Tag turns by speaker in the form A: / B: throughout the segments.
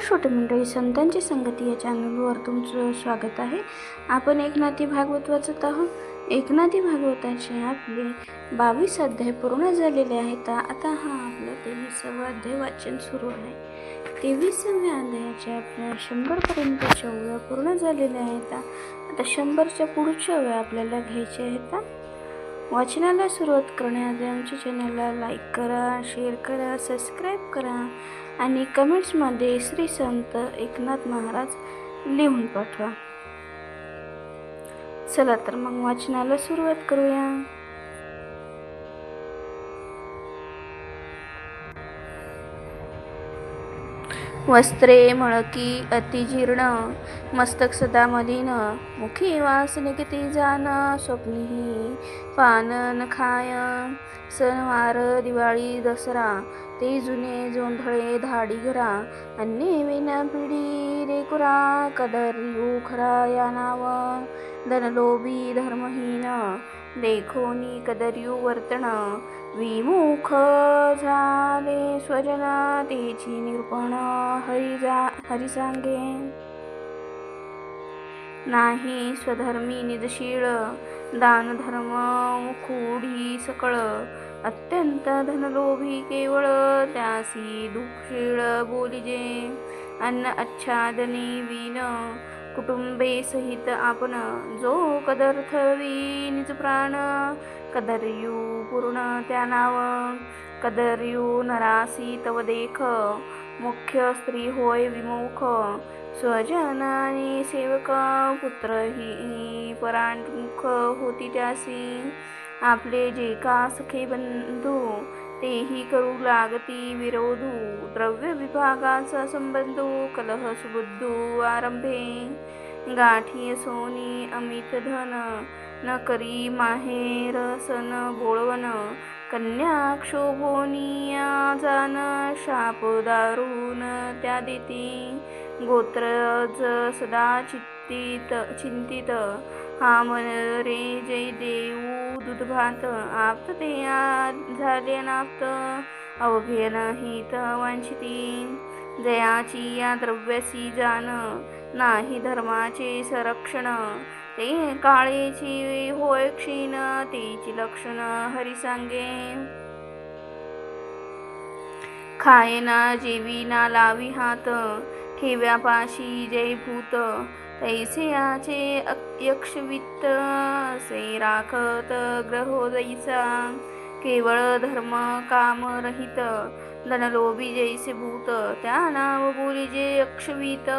A: छोटे मंडळी, संतांची संगती या चॅनलवर तुमचं स्वागत आहे. आपण एकनाथी भागवत वाचत आहोत. एकनाथी भागवताचे आपले 22 अध्याय पूर्ण झालेले आहेत. आता हा आपला 23वा अध्याय वाचन सुरू आहे. 23व्या अध्यायाच्या आपल्या 100पर्यंतच्या ओव्या पूर्ण झालेल्या आहेत. आता 100च्या पुढच्या ओव्या आपल्याला घ्यायच्या आहेत. वाचनाला सुरुवात करण्याआधी आमच्या चॅनलला लाईक करा, शेअर करा, सबस्क्राईब करा आणि कमेंट्समध्ये श्री संत एकनाथ महाराज लिहून पाठवा. चला तर मग वाचनाला सुरुवात करूया. वस्त्रे मळकी अतिजीर्ण, मस्तक सदा मलिन, मुखी वास निकिती जान, स्वप्नीही पान न खाय. सणवार दिवाळी दसरा, ते जुने जोंधळे धाडी घरा, अन्ये विना पिढी रेकुरा, कदर्यू खरा या नाव. धनलोभी धर्महीन, देखोनी कदर्यू वर्तन, विमुख झाले स्वजन, तेची निरूपण हरी सांगे. नाही स्वधर्मी निजशीळ, दान धर्म मुखोडी सकळ, अत्यंत धनलोभी केवळ, त्यासी दुःखशीळ बोलिजे. अन्न आच्छादने वीन, कुटुंबे सहित आपण, जो कदर्थवी निज प्राण, कदर्यू पूर्ण त्या नाव. कदर्यू नरासी तव देख, मुख्य स्त्री होय विमुख, स्वजन आणि सेवक, पुत्र ही परांमुख होती त्यासी. आपले जे का सखे बंधू, तेही करू लागती विरोधू, द्रव्य विभागाचा संबंधू, कलह सुबुद्धू आरंभे. गाठी सोनी अमित धन, न करी माहेर सन बोळवन, कन्या क्षोभोनिया जान, शाप दारुण त्या देती. गोत्रज सदा चिंतित, हा मन रे जय देऊ दूध भात, आप्त ते झाले अनाप्त, अवघे नाहीत वांछिती. जयाची या द्रव्यासी जाण, नाही धर्माचे संरक्षण, ते काळेची होय क्षीण, तेची लक्षण हरी सांगे. खायना जेवीना लावी हात, ठेव्या पाशी जय भूत, तैसे याचे यक्षवित्त, असे राखत ग्रहो जैसा. केवळ धर्म काम रहित, धनलोभी जैसे भूत, त्या नाव बोलिजे यक्षवित,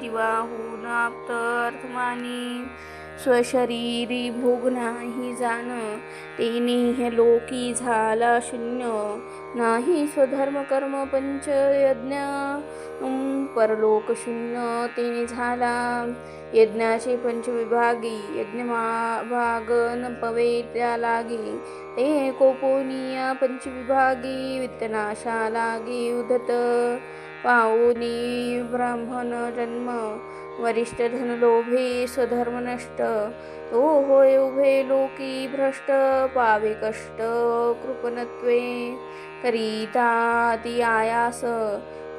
A: जीवाहून आप्त अर्थमानी. स्वशरीरी भोग नाही जाण, तेने लोकी झाला शून्य, नाही स्वधर्म कर्म पंच यज्ञ, परलोक शून्य तेने झाला. यज्ञाचे पंचविभागी, यज्ञभाग न पवे त्या लागी, ते कोपोनिया पंचविभागी, वित्तनाशा लागी उदत. पाओनी ब्राह्मण जन्म, वरिष्ठ धनलोभे स्वधर्म नष्ट, तो होय उभे लोकी भ्रष्ट, पावे कष्ट कृपणत्वे. करिता अति आयास,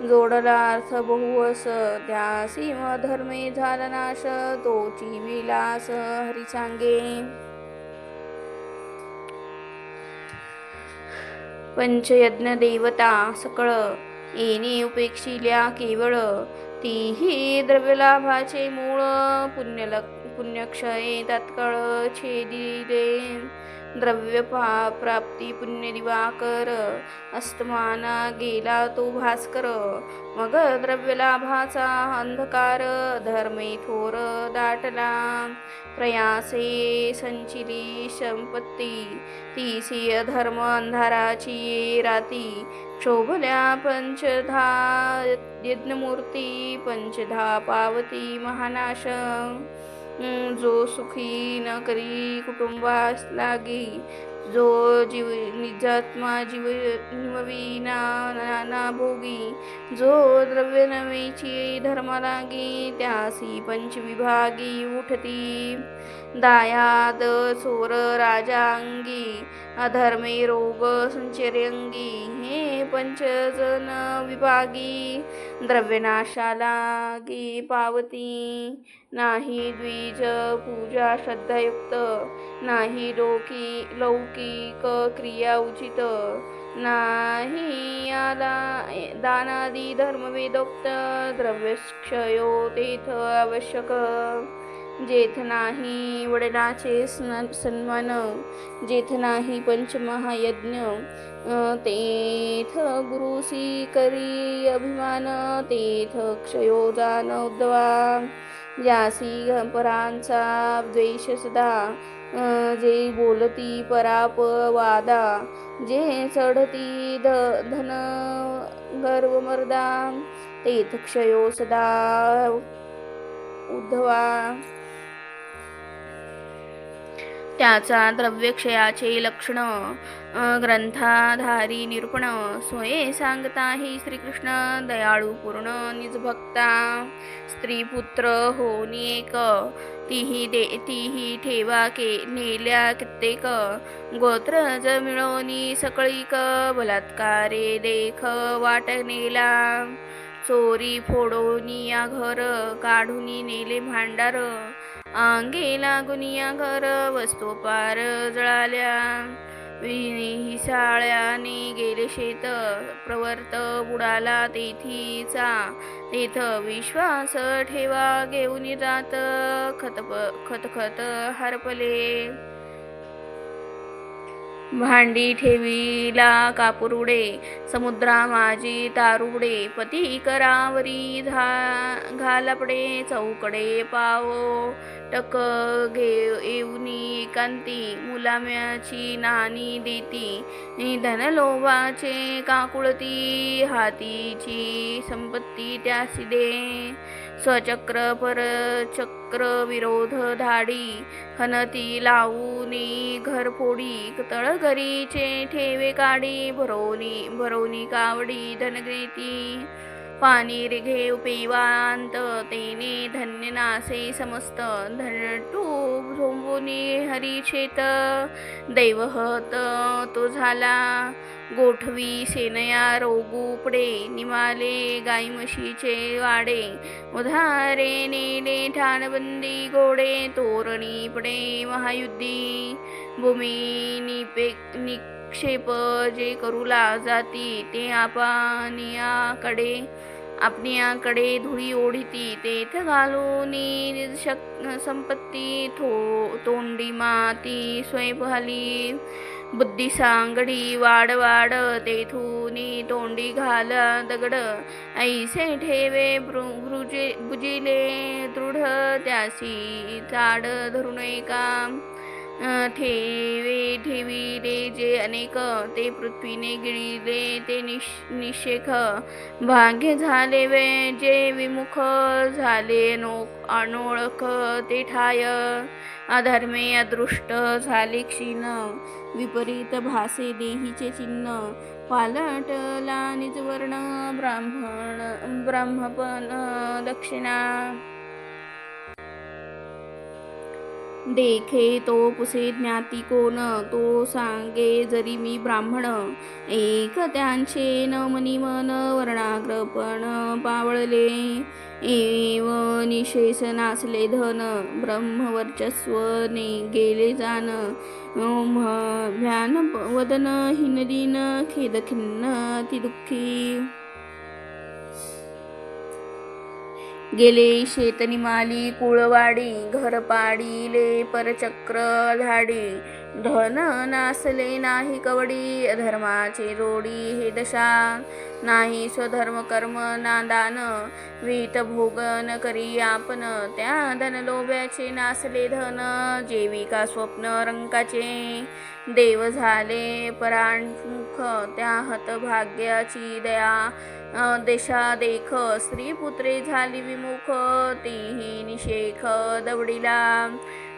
A: जोडला अर्थ बहुवस, त्यासी धर्मे झाला नाश, तोची विलास हरी सांगे. पंचयज्ञ देवता सकळ, येणे उपेक्षिल्या केवळ, तीही द्रव्यलाभाचे मूळ, पुण्यक्षये तात्काळ छेदिले. द्रव्य प्राप्ती पुण्य दिवाकर, अस्तमाना गेला तो भास्कर, मग द्रव्यलाभाचा अंधकार, धर्मे थोर दाटला. प्रयासे संचिली संपत्ती, तीसी अधर्म अंधाराची राती, क्षोभल्या पंचधा यज्ञमूर्ती, पंचधा पावती महानाश. जो सुखी न करी कुटुंबास लागी, जो जीव निजात्मा जीव निमविना नाना भोगी, जो द्रव्य नवेची धर्म लागी, त्यासी पंचविभागी उठती दायाद सोर राजांगी, अधर्मे रोग संचर्यंगी, हे पंचजन विभागी द्रव्यनाशाला गी पावती, नाही द्विज पूजा श्रद्धायुक्त, नाही लौकिक क्रिया उचित, नाही आला दानादी धर्मवेदोक्त, द्रव्यक्षयो तेथ आवश्यक, जेथ नाही वडिलांचे सन्मान, जेथ नाही पंचमहायज्ञ, तेथ गुरुसी करी अभिमान, तेथ क्षयो जान उद्भवा, ज्यासी परांचा द्वेष सदा, जे बोलती परापवादा, जे चढती धन गर्व मर्दा, तेथ क्षयो सदा उद्धवा, त्याचा द्रव्यक्षयाचे लक्षण ग्रंथाधारी निरूपण, सोये सांगताही श्रीकृष्ण दयाळू पूर्ण निजभक्ता, स्त्रीपुत्र होनी एक, तीही ठेवा नेल्या कित्येक, गोत्र मिळवणी सकळीक, बलात्कारे देख वाट नेला, चोरी फोडोनिया घर, काढूनी नेले भांडार, अंगे लागुनिया घर, वस्तुपार जळाल्या, हिसाळ्याने गेले शेत, प्रवर्त बुडाला तेथीचा, तेथ विश्वास ठेवा घेऊन जात, खत हरपले, भांडी ठेवीला कापुरुडे, समुद्रा माझी तारुडे, पती करावरी घालापडे, चौकडे पावो टक येऊनी एकांती, मुलाम्याची नानी देती, धनलोभाचे काकुळती, हातीची संपत्ती त्यासी दे, स्वचक्र परचक्र विरोध धाडी, खनती लावूनी घरफोडी, तळघरीचे ठेवे काढी, भरोनी कावडी धनग्रेती, पाणी रिघे पेवांत, तेने धन्य नासे समस्त, धनटू झोंबुनी हरिछेत, दैवहत तो झाला, गोठवी सेनया रोगुपडे, निमाले गाई म्हशीचे वाडे, उधारे नेले ठाणबंदी घोडे, तोरणी पडे महायुद्धी, भूमी निक्षेप जे करूला जाती, ते आपणियाकडे धुळी ओढिती, तेथ घालूनी संपत्ती, तोंडी माती स्वयंपाली, बुद्धी सांगडी वाड तेथूनी तोंडी घाला दगड, ऐसे ठेवे बुजिले दृढ, त्यासी ताड धरून एका, ठेविले जे अनेक, ते पृथ्वीने गिळले ते निषेख, भाग्य झाले जे विमुख, झाले अनोळख ते ठाय, अधर्मे अदृष्ट झाले क्षीण, विपरीत भासे देहीचे चिन्ह, पालटला निजवर्ण ब्राह्मण दक्षिणा, देखे तो पुसे ज्ञाती कोण, तो सांगे जरी मी ब्राह्मण, एक त्यांचे न मनी मन, वर्णाग्रपण पावळले, एव निशेष नासले धन, ब्रह्मवर्चस्वने गेले जाण, भ्यान वदन हिनदीन, खेद खिन्न ती दुःखी, गेले शेतनिमाली कुळवाडी, घर पाडिले परचक्र धाडी, धन नासले नाही कवडी, अधर्माचे जोडी हे दशा, नाही स्वधर्म कर्म ना दान, वीत भोगन करी आपण, त्या धनलोभ्याचे नासले धन, जेविका स्वप्न रंकाचे, देव झाले पराणमुख, त्या हतभाग्याची दया, देशा देख स्त्रीपुत्रे झाली विमुख, तीही निषेख दवडीला.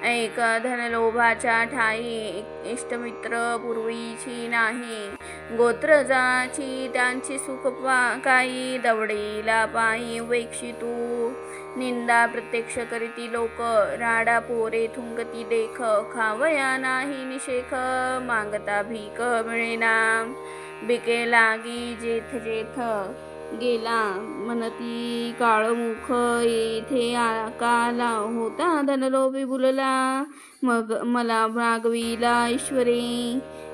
A: एक धनलोभाच्या ठाई इष्टमित्र पूर्वीची नाही, गोत्रजाची त्यांची सुख काही दवडीला पायी वेक्षी तू. निंदा प्रत्यक्ष करीती लोक, राडा पोरे थुंकती देख, खावया नाही निषेख मागता भीक मिळेना. बिके लागी जेथ जेथ गेला म्हणती काळमुख, येथे काला होता धनलोभी बुलला. मग मला मागविला ईश्वरे,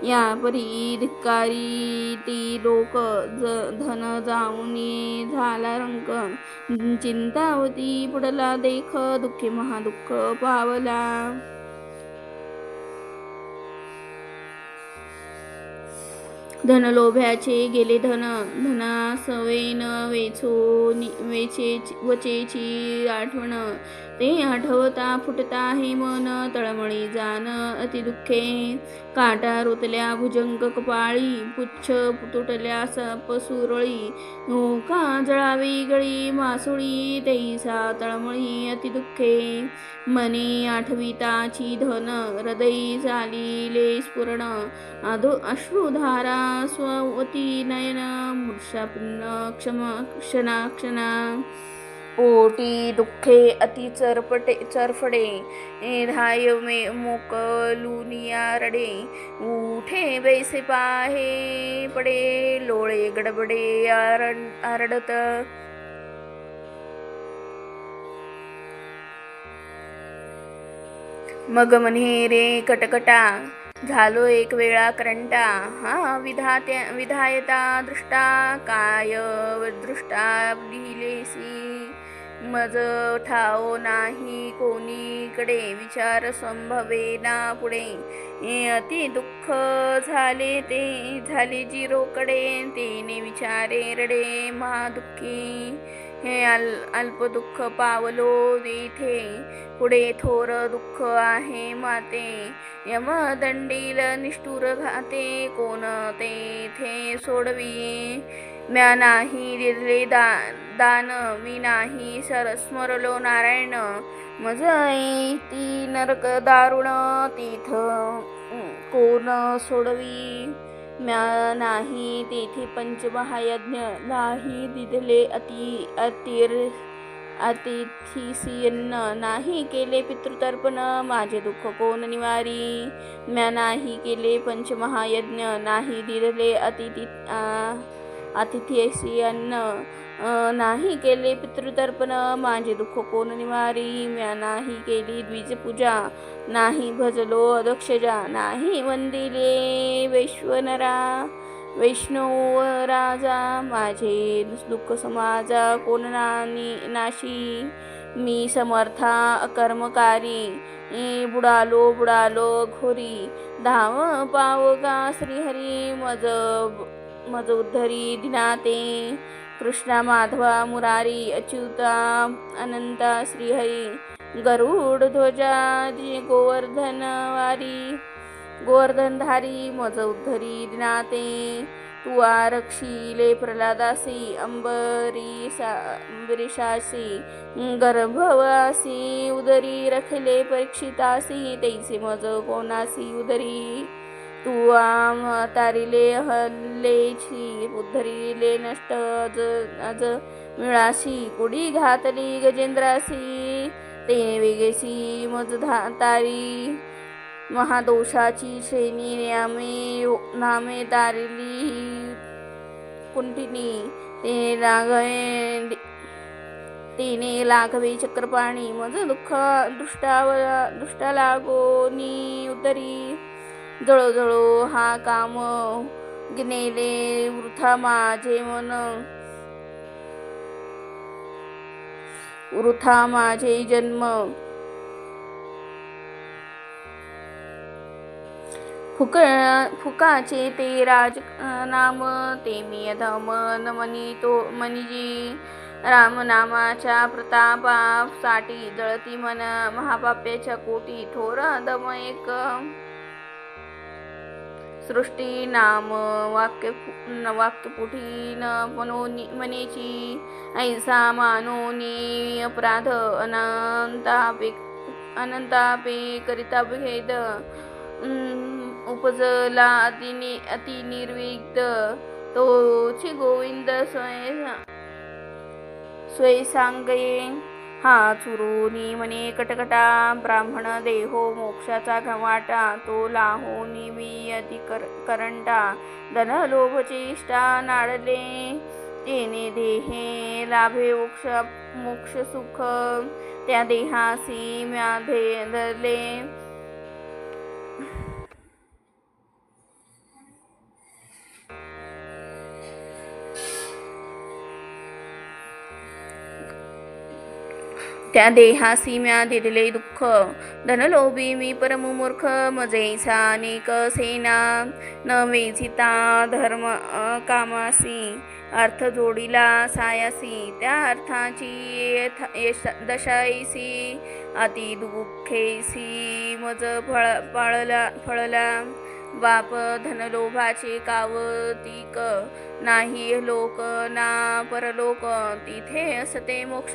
A: या परी धिक्कारी ती लोक. धन जाऊन झाला रंक, चिंतावती पडला देख, दुःखे महादुःख पावला. धनलोभ्याचे गेले धन, धनासवेन वचेची आठवण. ते आठवता फुटता हे मन, तळमळी जाण अति दुःखे. काटा रुतल्या भुजंग कपाळी, पुच्छ तुटल्या पसुरळी. का जळावी गळी मासुळी, तैसा तळमळी अति दुःखे. मने आठविताची धन, हृदयी चालिले स्फुरण. अश्रुधारा स्ववती नयन, मूर्छापूर्ण क्षणा. पोटी दुःखे अति चरफडे, धाय मोकलुनिया रडे. उठे बैसे पाहे पडे, लोळे गडबडे आरडत. मग म्हणे रे कटकटा, झालो एक वेळा करंटा. हा विधायता दृष्टा, काय दृष्टा लिहिलेसी. मज ठाव नाही कोणीकडे, विचार संभवे ना पुढे. अति दुःख झाले जिरोकडे, तेने विचारे रडे महादुःखी. हे अल्प दुःख पावलो येथे, पुढे थोर दुःख आहे माते. यमदंडील निष्ठुर घाते, कोण तेथे सोडवी. म्या नाही दिले दान, मी नाही स्मरलो नारायण. मज ती नरक दारुण, तीथ कोण सोडवी. म्या नाही तेथे पंचमहायज्ञ, नाही दिले अतिथीसी अन्न. नाही केले पितृतर्पण, माझे दुःख कोण निवारी. म्या नाही केले पंचमहायज्ञ, नाही दिले अतिथीसी अन्न. नाही केले पितृतर्पण, माझे दुःख कोण निवारी. म्या नाही केली द्विजपूजा, नाही भजलो अदक्षजा. नाही वंदिले वैष्णव राजा, माझे दुःख समाजा कोण नाशी. मी समर्था अकर्मकारी, बुडालो घोरी. धाव पावगा श्रीहरी, मज उद्धरी दिनाते. कृष्णा माधवा मुरारी, अच्युता अनंता श्रीहरी. गरुड ध्वजा गोवर्धनधारी, मज उद्धरी दिनाते. तू आरक्षिले प्रल्हादासी, अंबरीशासी. गर्भवासी उदरी रखले परीक्षितासी, तैसे मज कोणासी उदरी. तू तारिले हल्लेची, उद्धरिले नष्ट अज मिळाशी. कुडी घातली गजेंद्रासी, ते वेगेसी मज तारी. महादोषाची श्रेणी नामे तारिली कुंठिनी. तेने लागवे चक्रपाणी, मज दुःख दृष्टा लागोनी उदरी. जळो हा काम गिनेले वृथा माझे मन, वृथा माझे जन्म. फुकाचे ते राज नाम, ते मी अधम मनिजी. रामनामाच्या प्रतापासाठी, जळती मन महापाप्याच्या कोटी. थोर अधम एक सृष्टी नाम वाक्यपुठी न मनेची ऐसा मानोनी अपराध अनंतापे करिता भेद उपजला अति निर्विघ्न तोची गोविंद स्वय सांगये हा चुरोनी म्हणे कटकटा ब्राह्मण देहो मोक्षाचा घवाटा तो लाहोनी मी अति करंटा धन लोभ चेष्टा नाडले तेने देहे लाभे मोक्ष सुख त्या देहासी म्याधे धरले त्या देहासी म्या दिले दुःख धनलोभी मी परममूर्ख मजेसा अनेक सेना न वेचिता धर्म कामासी अर्थ जोडीला सायासी त्या अर्थाची दशाईसी अति दुःखेसी मज फळला बाप धनलोभाचे कावतिक नाही लोक ना परलोक तिथे असते मोक्ष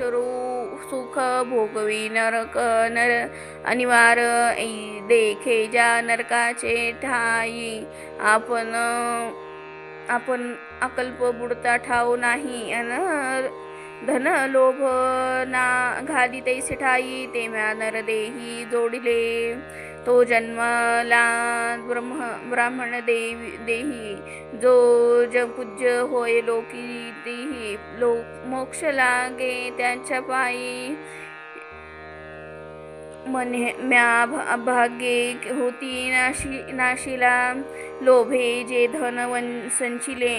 A: सुख भोगवी नरक अनिवार देखे ज्या नरकाचे ठाई आपण अकल्प बुडता ठाऊ नाही धन लोभ ना घाली तैसे ठाई ते म्या नरदेही जोडिले तो जन्मला ब्राह्मण देही जो जगपूज्य होय लोकी देही मोक्ष लागे त्यांच्या पायी म्या भाग्ये होती नाशिला लोभे जे धन संचिले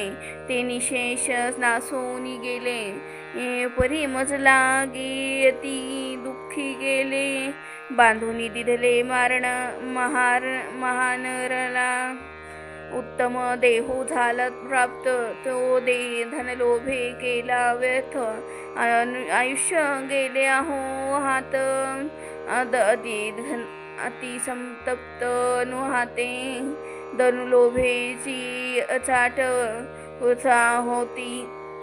A: ते निशेष नासोनी गेले परी मजला गे अति दुःखी गेले बांधुनी दिधले मारण महानरला उत्तम देहो झाला प्राप्त तो धनलोभे केला व्यर्थ आयुष्य गेले आहो हात अति संतप्त नुहाते धनलोभेची अचाट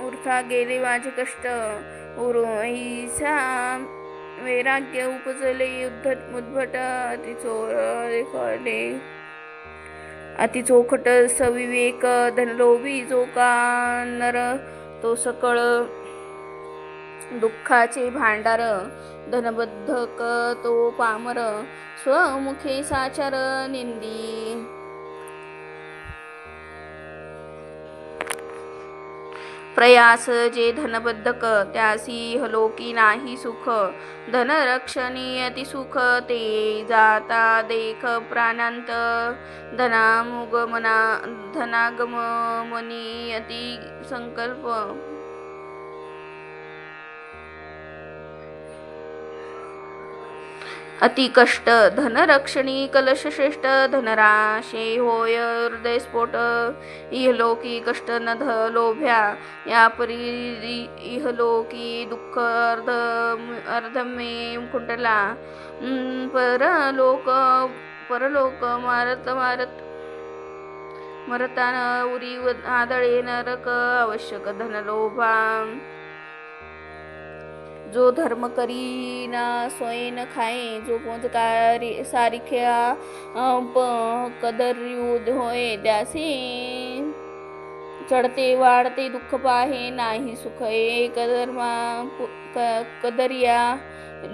A: उरथा गेले माझे कष्ट उरोईसा वैराग्य उपजले उद्भट अति चोखट सविवेक धनलोभी जो का नर तो सकळ दुःखाचे भांडार धनबद्धक तो पामर स्वमुखे साचार निंदी प्रयास जे धनबद्धक त्यासी हलोकी नाही सुख धनरक्षणी अति सुख ते जाता देख प्राणांत धनागमनी अति संकल्प अति कष्ट धनरक्षणी कलश श्रेष्ठ धनराशे होय हृदयस्फोट इहलोकी कष्ट न लोभ्या या परी इहलोकी दुःख अर्धमे कुंटला परलोक मरताना उरी आदळे नरक आवश्यक धनलोभा जो धर्म करी ना सोय न खाये जो सारिख्या कदरयुध होय त्यासे चढते वाढते दुःख पाहे नाही सुख एक कदरिया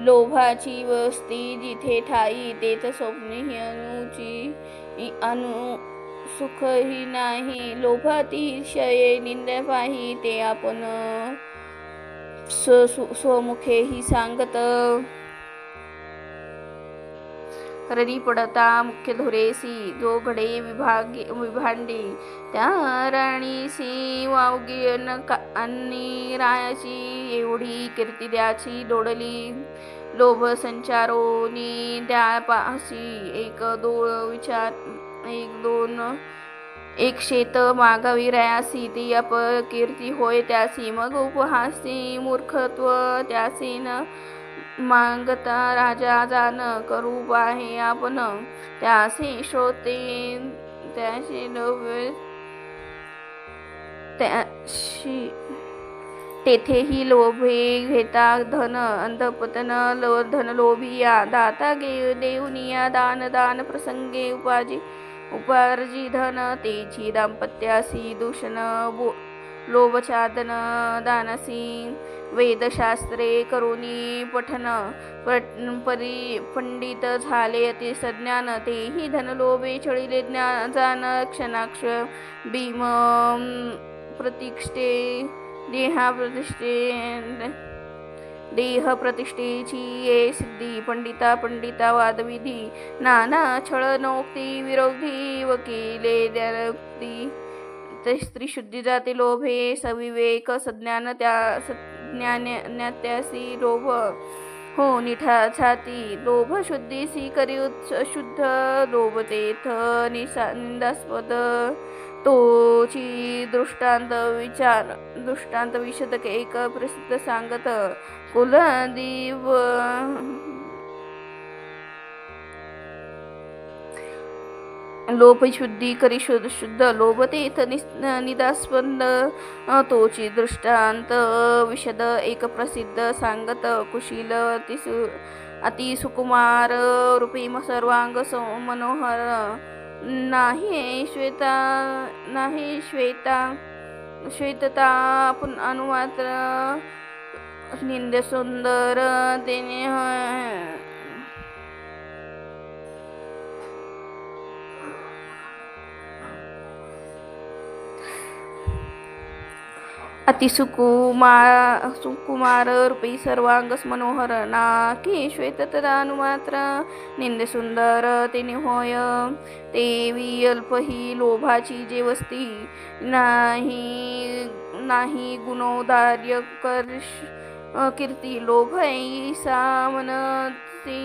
A: लोभाची वस्ती जिथे ठाई तेथ स्वप्नी अनु सुखही नाही लोभातिशय निंदा पाही ते आपण स्वमुखे ही सांगत ररी पडता मुख्य धोरेसी जो घडे विभांडी त्या राणीसी वावगी आणि रायाची एवढी कीर्ती द्याची दोडली लोभ संचारोनी द्या पासी एक शेत मागावी रयासी ती अपकीर्ती होय त्यासी मग उपहासी मूर्खत्व त्यासी न मागता राजा जान करू पाहे आपण त्यासी श्रोते त्याशी लोभ त्याशी तेथेही लोभे घेता धन अंधपतन धनलोभिया दाता देऊनिया दान दान प्रसंगे उपार्जी धन तेची दाम्पत्यासी दूषण लोभछादन दानसी वेदशास्त्रे करुणी पठन पंडित झाले अति सज्ञान तेही धनलोभे छळिले जान क्षणाक्ष भीम प्रतिष्ठे देह प्रतिष्ठेची ये सिद्धी पंडिता वादविधी नाना छळनोक्ती विरोधी वकिले स्त्री शुद्धी जाते लोभे सविवेक सज्ञान त्यासी लोभ हो निठा छाती लोभ शुद्धीसी करी शुद्ध लोभ तेथ निंदास्पद तोची दृष्टांत विशदक एक प्रसिद्ध सांगत कुलदेव लोभ शुद्धी करी शुद्ध लोभ तेथ निदास्पंद तोची दृष्टांत विशद एक प्रसिद्ध सांगत कुशील अति सुकुमार रूपी सर्वांग मनोहर नाही श्वेतता अनुमात्र निंद सुंदर तेने अति सुकुमार रूपी सर्वांगस मनोहर नाकी श्वेततदानुमात्र निंद सुंदर तेने होय तेवी अल्प ही लोभाची जे वस्ती नाही गुणोदार्य कीर्ती लोभ सामनती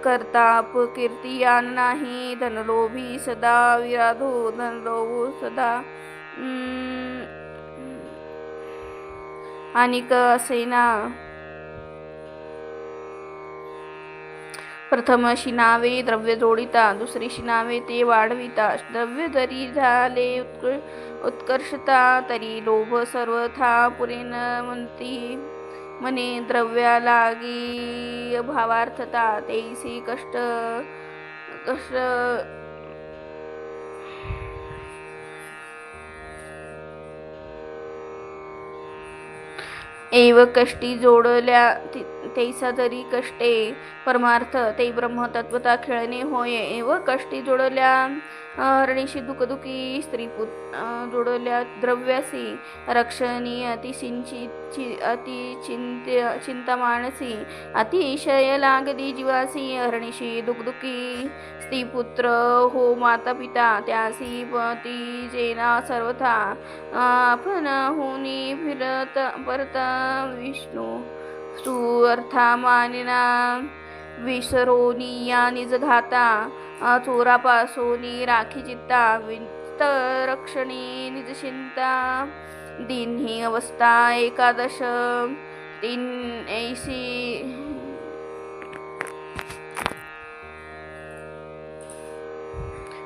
A: करताप कीर्तियान नाही धनलोभी सदा विराधो धनलोभो सदा अनिक असेना प्रथम शिनावे द्रव्य जोडिता दुसरी शिनावे ते वाढविता द्रव्य जरी झाले उत्कर्षता तरी लोभ सर्वथा पुरेन म्हणती मने द्रव्या लागी भावार्थता तेसी कष्ट एव कष्टी जोडल्या तैसा जरी कष्टे परमार्थ ते ब्रह्मतत्वता खेळणे होय एव कष्टी जोडल्या हरणीशी दुखदुखी स्त्रीपुत जोडल्या द्रव्यासी रक्षणी चिंता मानसी अतिशय लागली जीवासी हरणीशी दुखदुखी स्त्रीपुत्र हो माता पिता त्यासी पती जेना सर्वथा आपण होनी फिरत परता विष्णू सुअर्था मानिना विसरोनिया निज घाता चोरापासोनी राखी चित्ता वित्त रक्षणी निज चिंता दिन ही अवस्था एकादश तीन ऐशी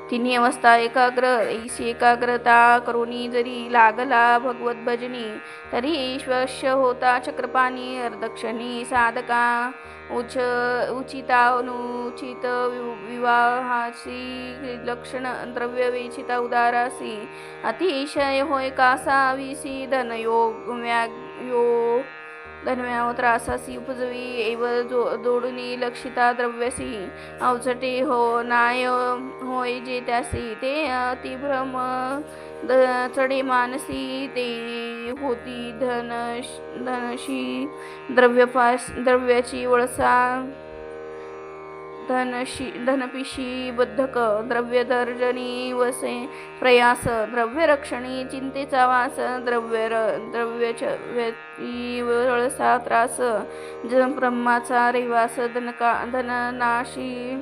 A: तिन्ही अवस्था एकाग्रता करुणी जरी लागला भगवत भजनी तरी श्वश्य होता चक्रपाणी अर्धक्षणी साधका उचितानुचित विवाहाची लक्षण द्रव्य वेचिता उदारासी अतिशय होय कासाविसी धनव्याव त्रासासी उपजवी एव जोडुनी लक्षिता द्रव्यसी अवचटे हो नाय होय जे त्यासी ते अतिभ्रम चढे मानसी ते होती धनशी द्रव्याची वळसा धनपिशी बद्धक द्रव्य दर्जनी वसे प्रयास द्रव्य रक्षणी चिंतेचा वास द्रव्य वळसा त्रास ब्रह्माचा रेवास धननाशी